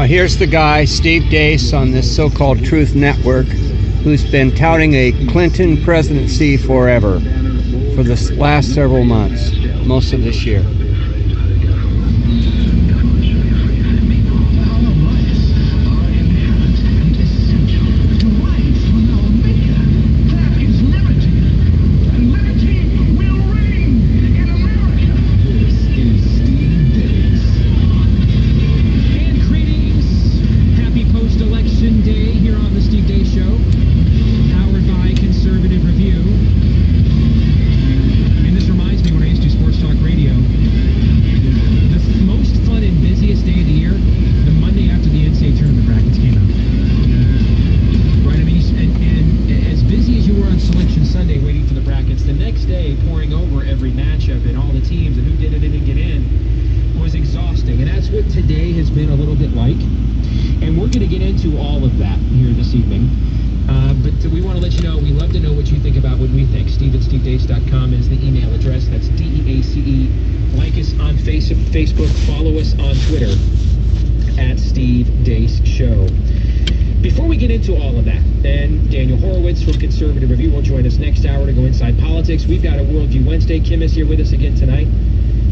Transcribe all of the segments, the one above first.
Now here's the guy, Steve Deace, on this so-called Truth Network, who's been touting a Clinton presidency forever, for the last several months, most of this year. Facebook, follow us on Twitter at Steve Deace Show. Before we get into all of that, and Daniel Horowitz from Conservative Review will join us next hour to go inside politics. We've got a Worldview Wednesday. Kim is here with us again tonight.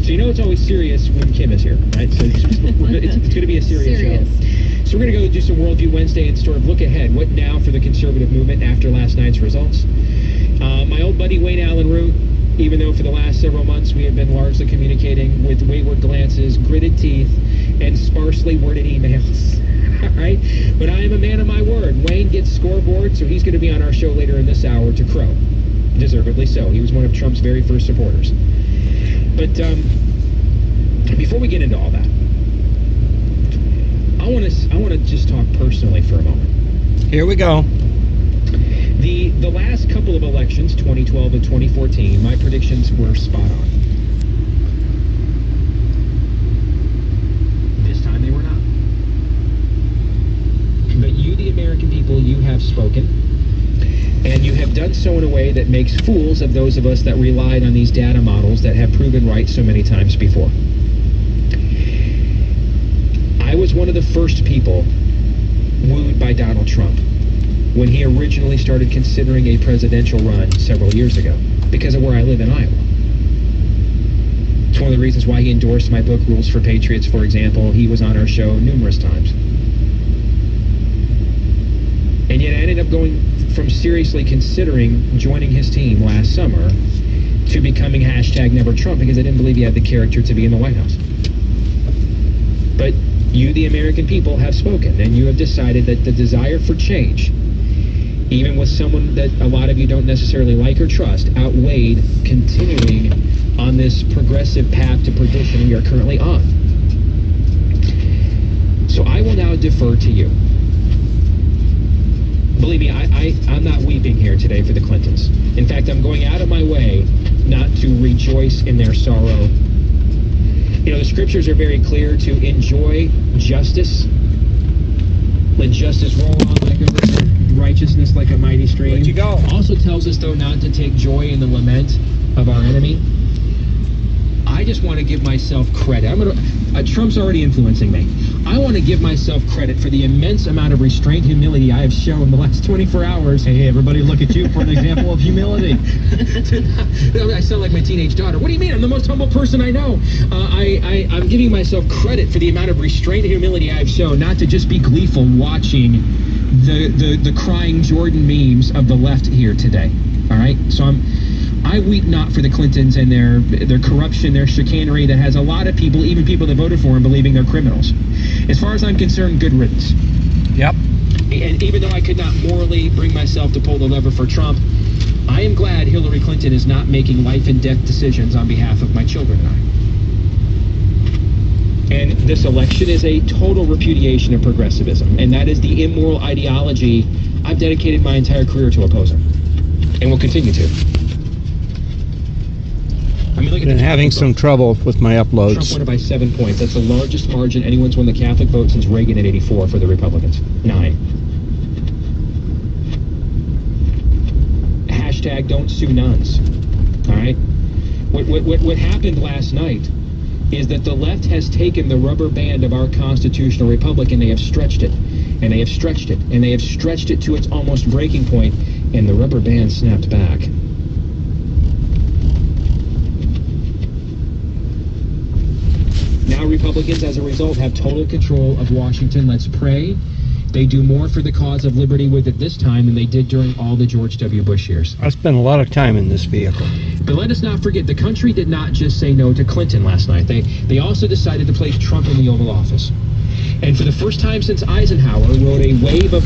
So you know it's always serious when Kim is here, right? So it's going to be a serious show. So we're going to go do some Worldview Wednesday and sort of look ahead. What now for the conservative movement after last night's results? My old buddy Wayne Allen Root, even though for the last several months we have been largely communicating with wayward glances, gritted teeth, and sparsely worded emails. All right? But I am a man of my word. Wayne gets scoreboard, so he's going to be on our show later in this hour to crow. Deservedly so. He was one of Trump's very first supporters. But before we get into all that, I want to just talk personally for a moment. Here we go. The last couple of elections, 2012 and 2014, my predictions were spot on. This time they were not. But you, the American people, you have spoken. And you have done so in a way that makes fools of those of us that relied on these data models that have proven right so many times before. I was one of the first people wooed by Donald Trump when he originally started considering a presidential run several years ago, because of where I live in Iowa. It's one of the reasons why he endorsed my book, Rules for Patriots, for example. He was on our show numerous times. And yet I ended up going from seriously considering joining his team last summer to becoming #NeverTrump, because I didn't believe he had the character to be in the White House. But you, the American people, have spoken, and you have decided that the desire for change, even with someone that a lot of you don't necessarily like or trust, outweighed continuing on this progressive path to perdition we are currently on. So I will now defer to you. Believe me, I'm not weeping here today for the Clintons. In fact, I'm going out of my way not to rejoice in their sorrow. You know, the scriptures are very clear to enjoy justice. Let justice roll on like a river, righteousness like a mighty stream. Where'd you go? Also tells us, though, not to take joy in the lament of our enemy. I just want to give myself credit. Trump's already influencing me. I want to give myself credit for the immense amount of restraint, humility I have shown the last 24 hours. Hey, everybody look at you for an example of humility. I sound like my teenage daughter. What do you mean? I'm the most humble person I know. I'm giving myself credit for the amount of restraint and humility I've shown, not to just be gleeful watching the crying Jordan memes of the left here today. All right? So I weep not for the Clintons and their corruption, their chicanery that has a lot of people, even people that voted for him, believing they're criminals. As far as I'm concerned, good riddance. Yep. And even though I could not morally bring myself to pull the lever for Trump, I am glad Hillary Clinton is not making life and death decisions on behalf of my children and I. And this election is a total repudiation of progressivism, and that is the immoral ideology I've dedicated my entire career to opposing, and will continue to. I mean, look at been having some trouble with my uploads. Trump won it by 7 points. That's the largest margin anyone's won the Catholic vote since Reagan in '84 for the Republicans. 9. # don't sue nuns. All right? What happened last night is that the left has taken the rubber band of our constitutional republic and they have stretched it, and they have stretched it, and they have stretched it to its almost breaking point, and the rubber band snapped back. Now Republicans, as a result, have total control of Washington. Let's pray they do more for the cause of liberty with it this time than they did during all the George W. Bush years. I spent a lot of time in this vehicle. But let us not forget, the country did not just say no to Clinton last night. They also decided to place Trump in the Oval Office. And for the first time since Eisenhower wrote a wave of